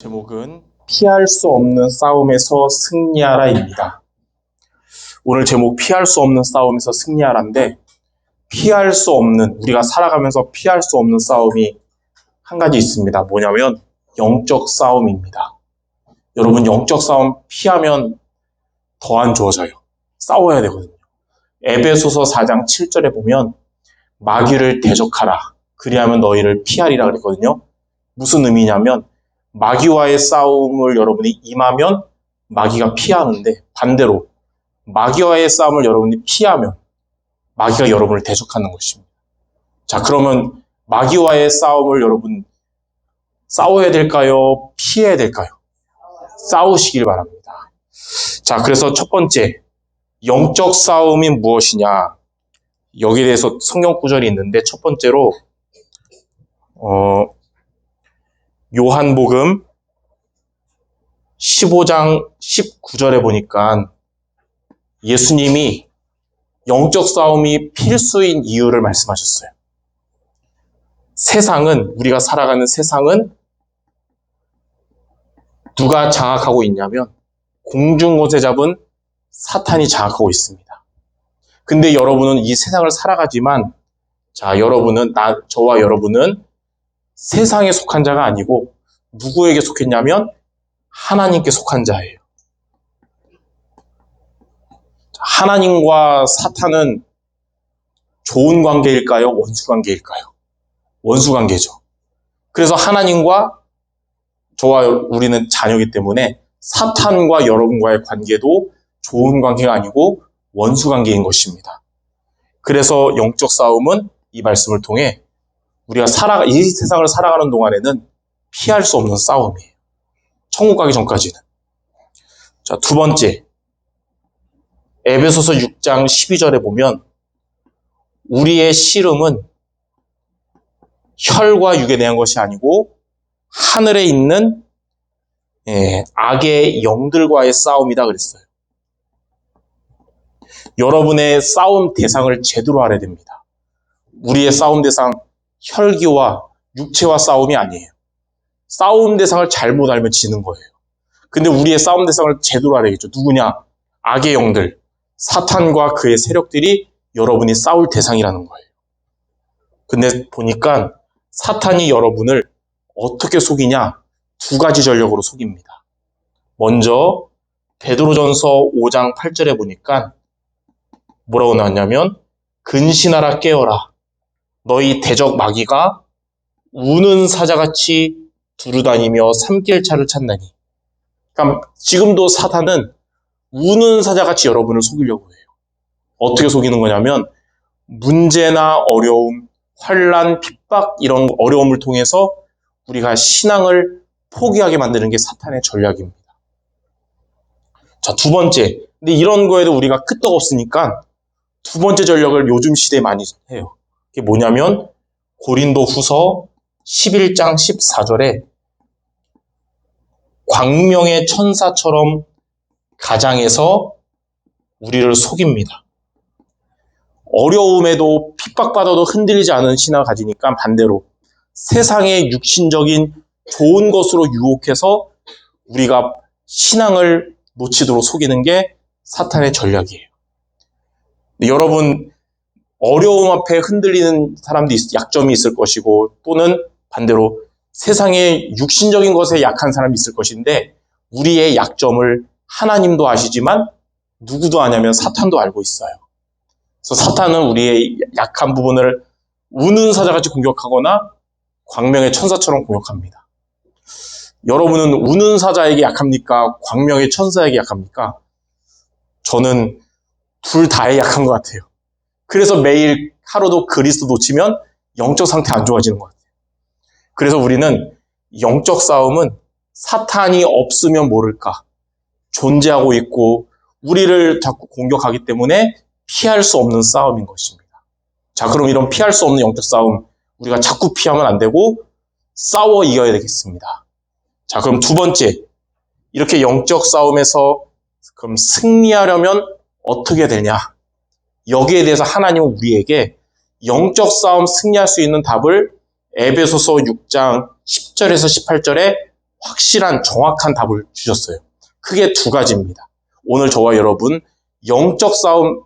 제목은 피할 수 없는 싸움에서 승리하라입니다. 오늘 제목 피할 수 없는 싸움에서 승리하라인데 피할 수 없는, 우리가 살아가면서 피할 수 없는 싸움이 한 가지 있습니다. 뭐냐면 영적 싸움입니다. 여러분, 영적 싸움 피하면 더 안 좋아져요. 싸워야 되거든요. 에베소서 4장 7절에 보면 마귀를 대적하라. 그리하면 너희를 피하리라 그랬거든요. 무슨 의미냐면 마귀와의 싸움을 여러분이 임하면 마귀가 피하는데, 반대로 마귀와의 싸움을 여러분이 피하면 마귀가 여러분을 대적하는 것입니다. 자, 그러면 마귀와의 싸움을 여러분 싸워야 될까요? 피해야 될까요? 싸우시길 바랍니다. 자, 그래서 첫 번째, 영적 싸움이 무엇이냐? 여기에 대해서 성경 구절이 있는데, 첫 번째로 요한복음 15장 19절에 보니까 예수님이 영적 싸움이 필수인 이유를 말씀하셨어요. 세상은, 우리가 살아가는 세상은 누가 장악하고 있냐면 공중곳에 잡은 사탄이 장악하고 있습니다. 근데 여러분은 이 세상을 살아가지만, 자, 저와 여러분은 세상에 속한 자가 아니고 누구에게 속했냐면 하나님께 속한 자예요. 하나님과 사탄은 좋은 관계일까요? 원수 관계일까요? 원수 관계죠. 그래서 하나님과 저와 우리는 자녀이기 때문에 사탄과 여러분과의 관계도 좋은 관계가 아니고 원수 관계인 것입니다. 그래서 영적 싸움은 이 말씀을 통해 우리가 이 세상을 살아가는 동안에는 피할 수 없는 싸움이에요. 천국 가기 전까지는. 자, 두 번째, 에베소서 6장 12절에 보면 우리의 씨름은 혈과 육에 대한 것이 아니고 하늘에 있는 악의 영들과의 싸움이다 그랬어요. 여러분의 싸움 대상을 제대로 알아야 됩니다. 우리의 싸움 대상 혈기와 육체와 싸움이 아니에요. 싸움 대상을 잘못 알면 지는 거예요. 근데 우리의 싸움 대상을 제대로 알아야겠죠. 누구냐? 악의 영들, 사탄과 그의 세력들이 여러분이 싸울 대상이라는 거예요. 근데 보니까 사탄이 여러분을 어떻게 속이냐? 두 가지 전력으로 속입니다. 먼저 베드로전서 5장 8절에 보니까 뭐라고 나왔냐면 근신하라 깨어라. 너희 대적 마귀가 우는 사자같이 두루다니며 삼킬차를 찾나니. 그러니까 지금도 사탄은 우는 사자같이 여러분을 속이려고 해요. 어떻게 속이는 거냐면 문제나 어려움, 환난, 핍박 이런 어려움을 통해서 우리가 신앙을 포기하게 만드는 게 사탄의 전략입니다. 자, 두 번째. 근데 이런 거에도 우리가 끄떡없으니까 두 번째 전략을 요즘 시대에 많이 해요. 그게 뭐냐면 고린도 후서 11장 14절에 광명의 천사처럼 가장해서 우리를 속입니다. 어려움에도 핍박받아도 흔들리지 않은 신앙을 가지니까 반대로 세상의 육신적인 좋은 것으로 유혹해서 우리가 신앙을 놓치도록 속이는 게 사탄의 전략이에요. 여러분, 어려움 앞에 흔들리는 사람도 약점이 있을 것이고, 또는 반대로 세상의 육신적인 것에 약한 사람이 있을 것인데, 우리의 약점을 하나님도 아시지만 누구도 아냐면 사탄도 알고 있어요. 그래서 사탄은 우리의 약한 부분을 우는 사자같이 공격하거나 광명의 천사처럼 공격합니다. 여러분은 우는 사자에게 약합니까? 광명의 천사에게 약합니까? 저는 둘 다에 약한 것 같아요. 그래서 매일 하루도 그리스도 놓치면 영적 상태 안 좋아지는 것 같아요. 그래서 우리는 영적 싸움은 사탄이 없으면 모를까 존재하고 있고 우리를 자꾸 공격하기 때문에 피할 수 없는 싸움인 것입니다. 자, 그럼 이런 피할 수 없는 영적 싸움 우리가 자꾸 피하면 안 되고 싸워 이겨야 되겠습니다. 자, 그럼 두 번째, 이렇게 영적 싸움에서 그럼 승리하려면 어떻게 되냐? 여기에 대해서 하나님은 우리에게 영적 싸움 승리할 수 있는 답을 에베소서 6장 10절에서 18절에 확실한 정확한 답을 주셨어요. 크게 두 가지입니다. 오늘 저와 여러분 영적 싸움,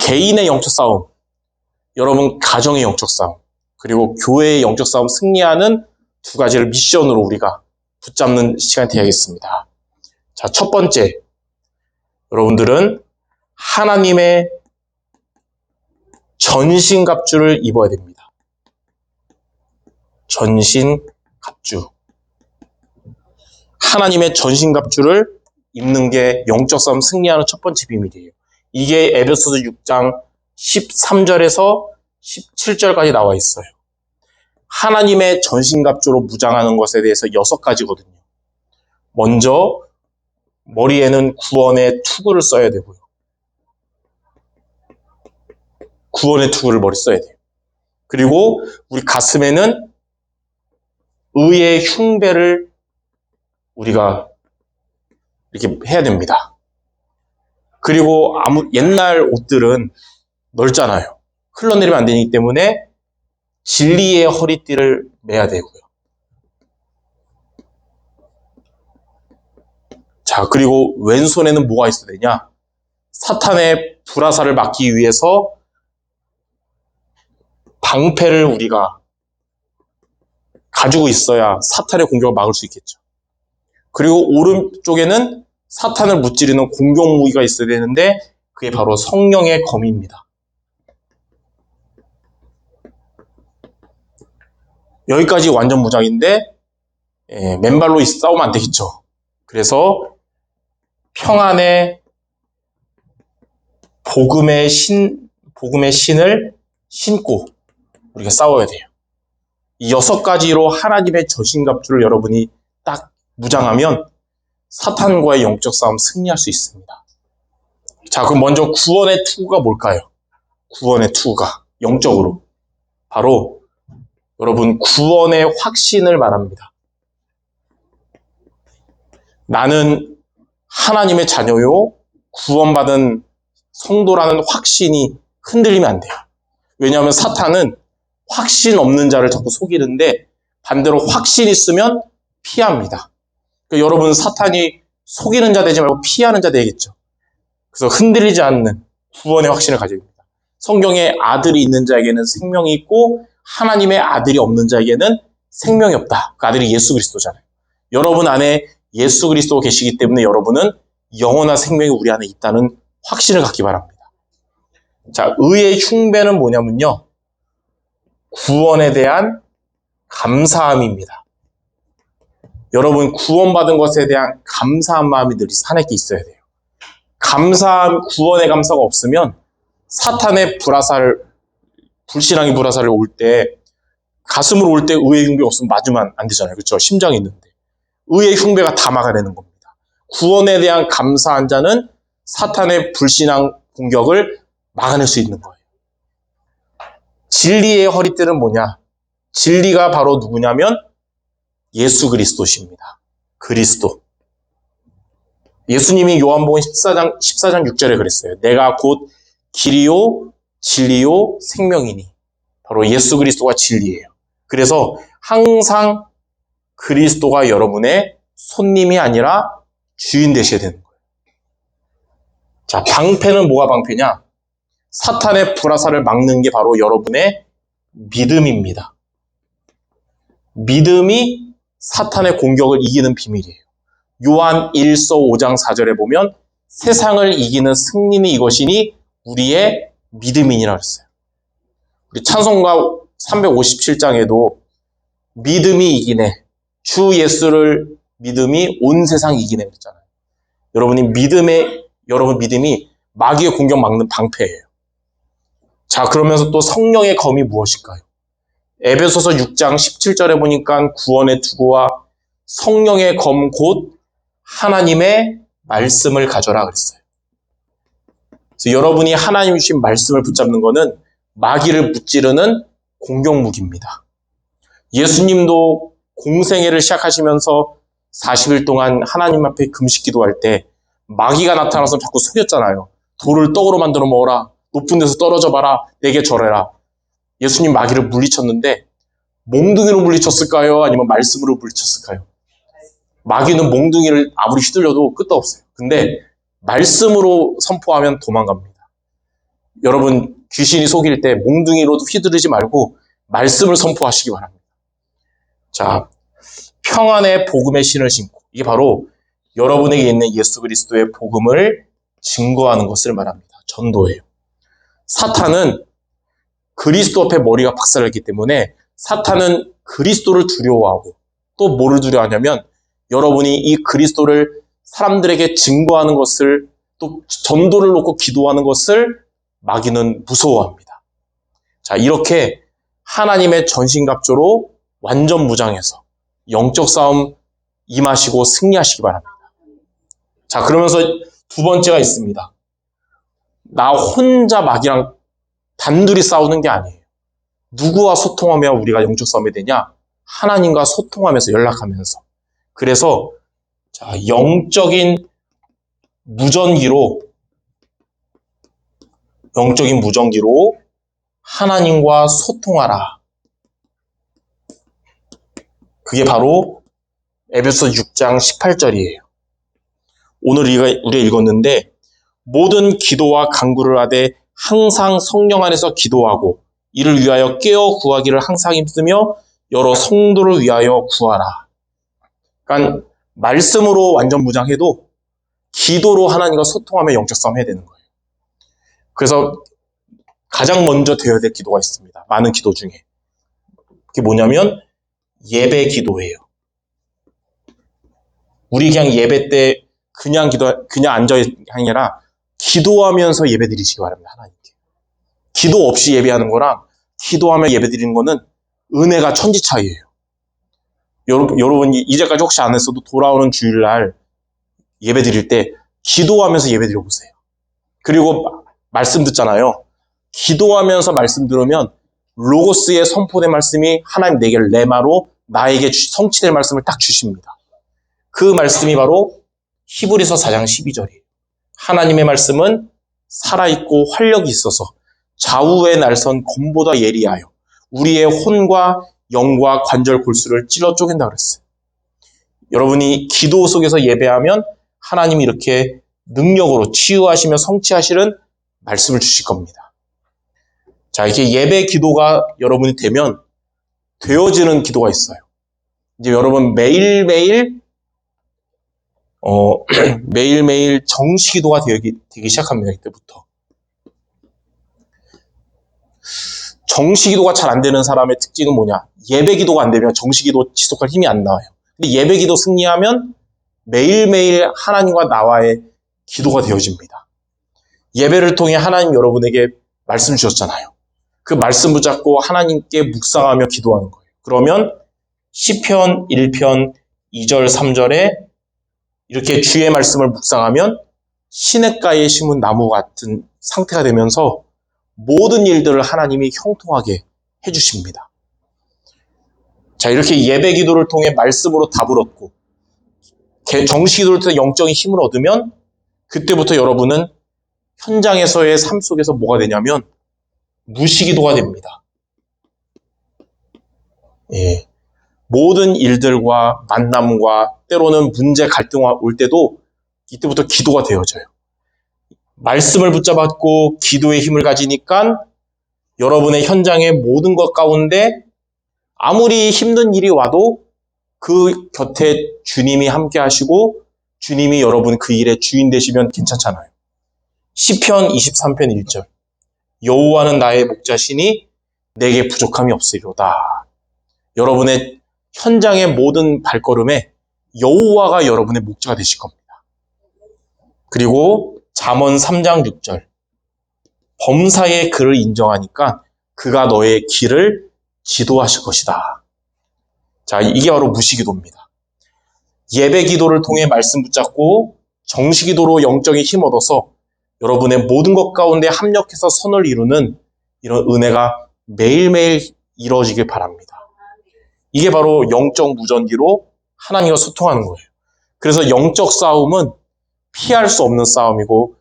개인의 영적 싸움, 여러분 가정의 영적 싸움, 그리고 교회의 영적 싸움 승리하는 두 가지를 미션으로 우리가 붙잡는 시간이 되야겠습니다. 자, 첫 번째, 여러분들은 하나님의 전신갑주를 입어야 됩니다. 전신갑주. 하나님의 전신갑주를 입는 게 영적 싸움 승리하는 첫 번째 비밀이에요. 이게 에베소서 6장 13절에서 17절까지 나와 있어요. 하나님의 전신갑주로 무장하는 것에 대해서 6가지거든요. 먼저 머리에는 구원의 투구를 써야 되고요. 구원의 투구를 머리 써야 돼요. 그리고 우리 가슴에는 의의 흉배를 우리가 이렇게 해야 됩니다. 그리고 옛날 옷들은 넓잖아요. 흘러내리면 안 되기 때문에 진리의 허리띠를 매야 되고요. 자, 그리고 왼손에는 뭐가 있어야 되냐? 사탄의 불화살을 막기 위해서 방패를 우리가 가지고 있어야 사탄의 공격을 막을 수 있겠죠. 그리고 오른쪽에는 사탄을 무찌르는 공격 무기가 있어야 되는데 그게 바로 성령의 검입니다. 여기까지 완전 무장인데 맨발로 싸우면 안 되겠죠. 그래서 평안의 복음의 신을 신고 우리가 싸워야 돼요. 이 6가지로 하나님의 전신갑주를 여러분이 딱 무장하면 사탄과의 영적 싸움 승리할 수 있습니다. 자, 그럼 먼저 구원의 투구가 뭘까요? 구원의 투구가 영적으로 바로 여러분 구원의 확신을 말합니다. 나는 하나님의 자녀요, 구원받은 성도라는 확신이 흔들리면 안 돼요. 왜냐하면 사탄은 확신 없는 자를 자꾸 속이는데 반대로 확신 있으면 피합니다. 그러니까 여러분 사탄이 속이는 자 되지 말고 피하는 자 되겠죠. 그래서 흔들리지 않는 구원의 확신을 가지고 있습니다. 성경에 아들이 있는 자에게는 생명이 있고 하나님의 아들이 없는 자에게는 생명이 없다. 그 아들이 예수 그리스도잖아요. 여러분 안에 예수 그리스도가 계시기 때문에 여러분은 영원한 생명이 우리 안에 있다는 확신을 갖기 바랍니다. 자, 의의 흉배는 뭐냐면요, 구원에 대한 감사함입니다. 여러분 구원받은 것에 대한 감사한 마음이 늘 안에 있어야 돼요. 감사함, 구원의 감사가 없으면 사탄의 불신앙의 불화살을 올 때, 가슴으로 올 때 의의 흉배가 없으면 맞으면 안 되잖아요. 그렇죠? 심장이 있는데. 의의 흉배가 다 막아내는 겁니다. 구원에 대한 감사한 자는 사탄의 불신앙 공격을 막아낼 수 있는 거예요. 진리의 허리띠는 뭐냐? 진리가 바로 누구냐면 예수 그리스도십니다. 그리스도. 예수님이 요한복음 14장 6절에 그랬어요. 내가 곧 길이요 진리요 생명이니. 바로 예수 그리스도가 진리예요. 그래서 항상 그리스도가 여러분의 손님이 아니라 주인 되셔야 되는 거예요. 자, 방패는 뭐가 방패냐? 사탄의 불화살을 막는 게 바로 여러분의 믿음입니다. 믿음이 사탄의 공격을 이기는 비밀이에요. 요한 1서 5장 4절에 보면 세상을 이기는 승리는 이것이니 우리의 믿음이니라 그랬어요. 우리 찬송가 357장에도 믿음이 이기네, 주 예수를 믿음이 온 세상 이기네 그랬잖아요. 여러분 믿음이 마귀의 공격 막는 방패예요. 자, 그러면서 또 성령의 검이 무엇일까요? 에베소서 6장 17절에 보니까 구원의 투구와 성령의 검 곧 하나님의 말씀을 가져라 그랬어요. 그래서 여러분이 하나님 주신 말씀을 붙잡는 것은 마귀를 무찌르는 공격무기입니다. 예수님도 공생애를 시작하시면서 40일 동안 하나님 앞에 금식 기도할 때 마귀가 나타나서 자꾸 속였잖아요. 돌을 떡으로 만들어 먹어라. 높은 데서 떨어져 봐라. 내게 절해라. 예수님 마귀를 물리쳤는데 몽둥이로 물리쳤을까요? 아니면 말씀으로 물리쳤을까요? 마귀는 몽둥이를 아무리 휘둘려도 끝도 없어요. 근데 말씀으로 선포하면 도망갑니다. 여러분 귀신이 속일 때 몽둥이로도 휘두르지 말고 말씀을 선포하시기 바랍니다. 자, 평안의 복음의 신을 신고, 이게 바로 여러분에게 있는 예수 그리스도의 복음을 증거하는 것을 말합니다. 전도예요. 사탄은 그리스도 앞에 머리가 박살났기 때문에 사탄은 그리스도를 두려워하고, 또 뭐를 두려워하냐면 여러분이 이 그리스도를 사람들에게 증거하는 것을, 또 전도를 놓고 기도하는 것을 마귀는 무서워합니다. 자, 이렇게 하나님의 전신갑주로 완전 무장해서 영적 싸움 임하시고 승리하시기 바랍니다. 자, 그러면서 두 번째가 있습니다. 나 혼자 마귀랑 단둘이 싸우는 게 아니에요. 누구와 소통하며 우리가 영적 싸움이 되냐? 하나님과 소통하면서, 연락하면서. 그래서 자, 영적인 무전기로 하나님과 소통하라. 그게 바로 에베소 6장 18절이에요. 오늘 우리가 읽었는데, 모든 기도와 간구를 하되 항상 성령 안에서 기도하고 이를 위하여 깨어 구하기를 항상 힘쓰며 여러 성도를 위하여 구하라. 그러니까 말씀으로 완전 무장해도 기도로 하나님과 소통하며 영적 싸움 해야 되는 거예요. 그래서 가장 먼저 되어야 될 기도가 있습니다. 많은 기도 중에. 그게 뭐냐면 예배 기도예요. 우리 그냥 예배 때 그냥 앉아 아니라 기도하면서 예배 드리시기 바랍니다. 하나님께. 기도 없이 예배하는 거랑 기도하며 예배 드리는 거는 은혜가 천지 차이예요. 여러분 이제까지 혹시 안 했어도 돌아오는 주일날 예배 드릴 때 기도하면서 예배 드려보세요. 그리고 말씀 듣잖아요. 기도하면서 말씀 들으면 로고스의 선포된 말씀이 하나님 내게 레마로 나에게 성취될 말씀을 딱 주십니다. 그 말씀이 바로 히브리서 4장 12절이에요. 하나님의 말씀은 살아있고 활력이 있어서 좌우에 날선 검보다 예리하여 우리의 혼과 영과 관절 골수를 찔러 쪼갠다 그랬어요. 여러분이 기도 속에서 예배하면 하나님이 이렇게 능력으로 치유하시며 성취하시는 말씀을 주실 겁니다. 자, 이렇게 예배 기도가 여러분이 되면 되어지는 기도가 있어요. 이제 여러분 매일매일 정시 기도가 되기 시작합니다. 이때부터. 정시 기도가 잘 안 되는 사람의 특징은 뭐냐? 예배 기도가 안 되면 정시 기도 지속할 힘이 안 나와요. 근데 예배 기도 승리하면 매일매일 하나님과 나와의 기도가 되어집니다. 예배를 통해 하나님 여러분에게 말씀 주셨잖아요. 그 말씀 붙잡고 하나님께 묵상하며 기도하는 거예요. 그러면 시편 1편 2절 3절에 이렇게 주의 말씀을 묵상하면 시냇가에 심은 나무 같은 상태가 되면서 모든 일들을 하나님이 형통하게 해주십니다. 자, 이렇게 예배 기도를 통해 말씀으로 답을 얻고 정시 기도를 통해 영적인 힘을 얻으면 그때부터 여러분은 현장에서의 삶 속에서 뭐가 되냐면 무시기도가 됩니다. 예. 모든 일들과 만남과 때로는 문제, 갈등 올 때도 이때부터 기도가 되어져요. 말씀을 붙잡았고 기도의 힘을 가지니까 여러분의 현장의 모든 것 가운데 아무리 힘든 일이 와도 그 곁에 주님이 함께 하시고 주님이 여러분 그 일의 주인 되시면 괜찮잖아요. 시편 23편 1절 여호와는 나의 목자시니 내게 부족함이 없으리로다. 여러분의 현장의 모든 발걸음에 여호와가 여러분의 목자가 되실 겁니다. 그리고 잠언 3장 6절 범사의 그를 인정하니까 그가 너의 길을 지도하실 것이다. 자, 이게 바로 무시기도입니다. 예배 기도를 통해 말씀 붙잡고 정시 기도로 영적인 힘 얻어서 여러분의 모든 것 가운데 합력해서 선을 이루는 이런 은혜가 매일매일 이루어지길 바랍니다. 이게 바로 영적 무전기로 하나님과 소통하는 거예요. 그래서 영적 싸움은 피할 수 없는 싸움이고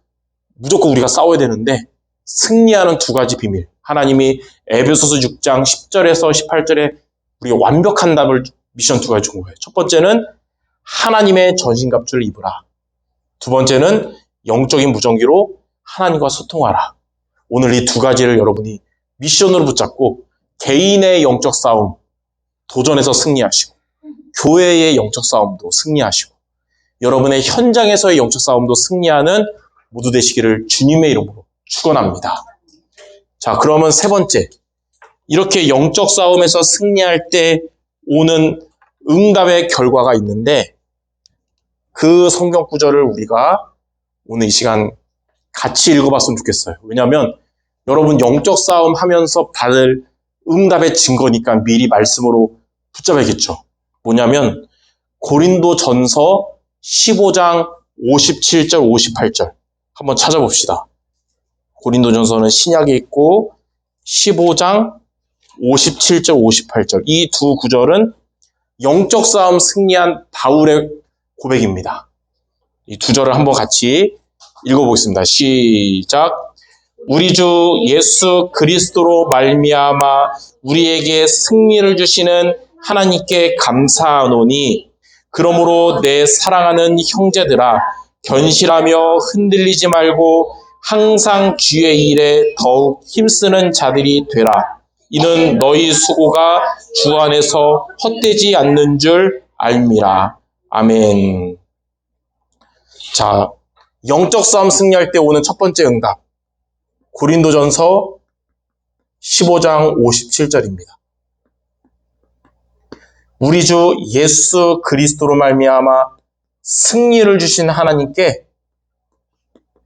무조건 우리가 싸워야 되는데 승리하는 두 가지 비밀. 하나님이 에베소서 6장 10절에서 18절에 우리가 완벽한 답을 미션 두 가지 준 거예요. 첫 번째는 하나님의 전신갑주를 입으라. 두 번째는 영적인 무전기로 하나님과 소통하라. 오늘 이 두 가지를 여러분이 미션으로 붙잡고 개인의 영적 싸움 도전에서 승리하시고 교회의 영적 싸움도 승리하시고 여러분의 현장에서의 영적 싸움도 승리하는 모두 되시기를 주님의 이름으로 축원합니다. 자, 그러면 세 번째, 이렇게 영적 싸움에서 승리할 때 오는 응답의 결과가 있는데 그 성경 구절을 우리가 오늘 이 시간 같이 읽어봤으면 좋겠어요. 왜냐하면 여러분 영적 싸움 하면서 받을 응답의 증거니까 미리 말씀으로 붙잡아야겠죠. 뭐냐면 고린도전서 15장 57절 58절 한번 찾아봅시다. 고린도전서는 신약에 있고 15장 57절 58절 이 두 구절은 영적 싸움 승리한 바울의 고백입니다. 이 두 절을 한번 같이 읽어보겠습니다. 시작. 우리 주 예수 그리스도로 말미암아 우리에게 승리를 주시는 하나님께 감사하노니 그러므로 내 사랑하는 형제들아 견실하며 흔들리지 말고 항상 주의 일에 더욱 힘쓰는 자들이 되라. 이는 너희 수고가 주 안에서 헛되지 않는 줄 알미라. 아멘. 자, 영적 싸움 승리할 때 오는 첫 번째 응답. 고린도전서 15장 57절입니다. 우리 주 예수 그리스도로 말미암아 승리를 주신 하나님께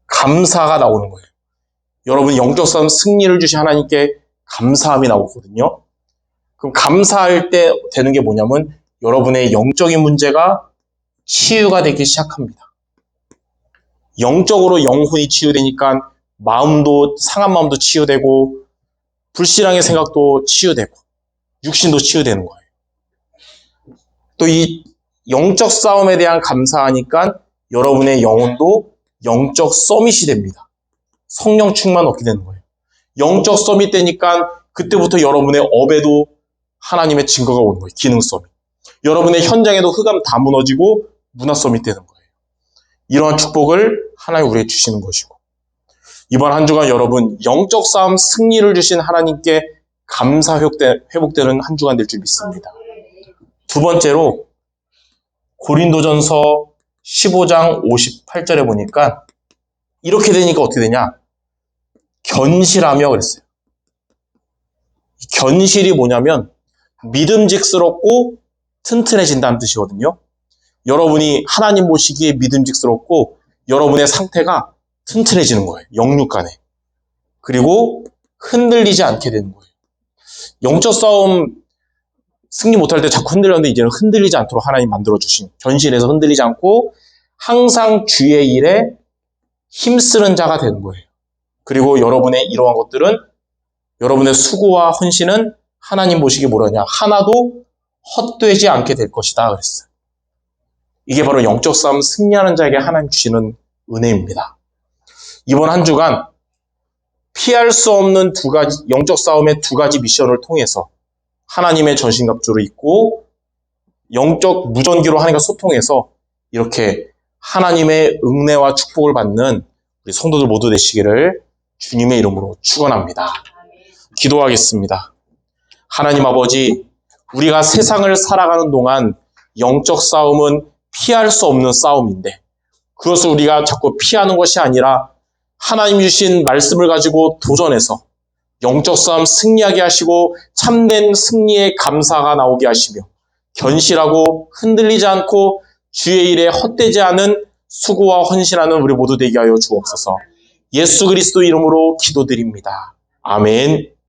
감사가 나오는 거예요. 여러분 영적 싸움 승리를 주신 하나님께 감사함이 나오거든요. 그럼 감사할 때 되는 게 뭐냐면 여러분의 영적인 문제가 치유가 되기 시작합니다. 영적으로 영혼이 치유되니까 마음도 상한 마음도 치유되고 불신앙의 생각도 치유되고 육신도 치유되는 거예요. 또 이 영적 싸움에 대한 감사하니까 여러분의 영혼도 영적 서밋이 됩니다. 성령 충만 얻게 되는 거예요. 영적 서밋 되니까 그때부터 여러분의 업에도 하나님의 증거가 오는 거예요. 기능 서밋. 여러분의 현장에도 흑암 다 무너지고 문화 서밋 되는 거예요. 이러한 축복을 하나님 우리에게 주시는 것이고 이번 한 주간 여러분 영적 싸움 승리를 주신 하나님께 감사 회복되는 한 주간 될 줄 믿습니다. 두 번째로 고린도전서 15장 58절에 보니까 이렇게 되니까 어떻게 되냐? 견실하며 그랬어요. 견실이 뭐냐면 믿음직스럽고 튼튼해진다는 뜻이거든요. 여러분이 하나님 보시기에 믿음직스럽고 여러분의 상태가 튼튼해지는 거예요. 영육간에. 그리고 흔들리지 않게 되는 거예요. 영적 싸움 승리 못할 때 자꾸 흔들렸는데 이제는 흔들리지 않도록 하나님 만들어주신 견실해서 흔들리지 않고 항상 주의 일에 힘쓰는 자가 되는 거예요. 그리고 여러분의 이러한 것들은 여러분의 수고와 헌신은 하나님 보시기에 뭐라냐? 하나도 헛되지 않게 될 것이다 그랬어요. 이게 바로 영적 싸움 승리하는 자에게 하나님 주시는 은혜입니다. 이번 한 주간 피할 수 없는 두 가지 영적 싸움의 두 가지 미션을 통해서 하나님의 전신갑주를 입고 영적 무전기로 하나님과 소통해서 이렇게 하나님의 은혜와 축복을 받는 우리 성도들 모두 되시기를 주님의 이름으로 축원합니다. 기도하겠습니다. 하나님 아버지, 우리가 세상을 살아가는 동안 영적 싸움은 피할 수 없는 싸움인데 그것을 우리가 자꾸 피하는 것이 아니라 하나님 주신 말씀을 가지고 도전해서 영적 싸움 승리하게 하시고 참된 승리의 감사가 나오게 하시며 견실하고 흔들리지 않고 주의 일에 헛되지 않은 수고와 헌신하는 우리 모두 되게 하여 주옵소서. 예수 그리스도 이름으로 기도드립니다. 아멘.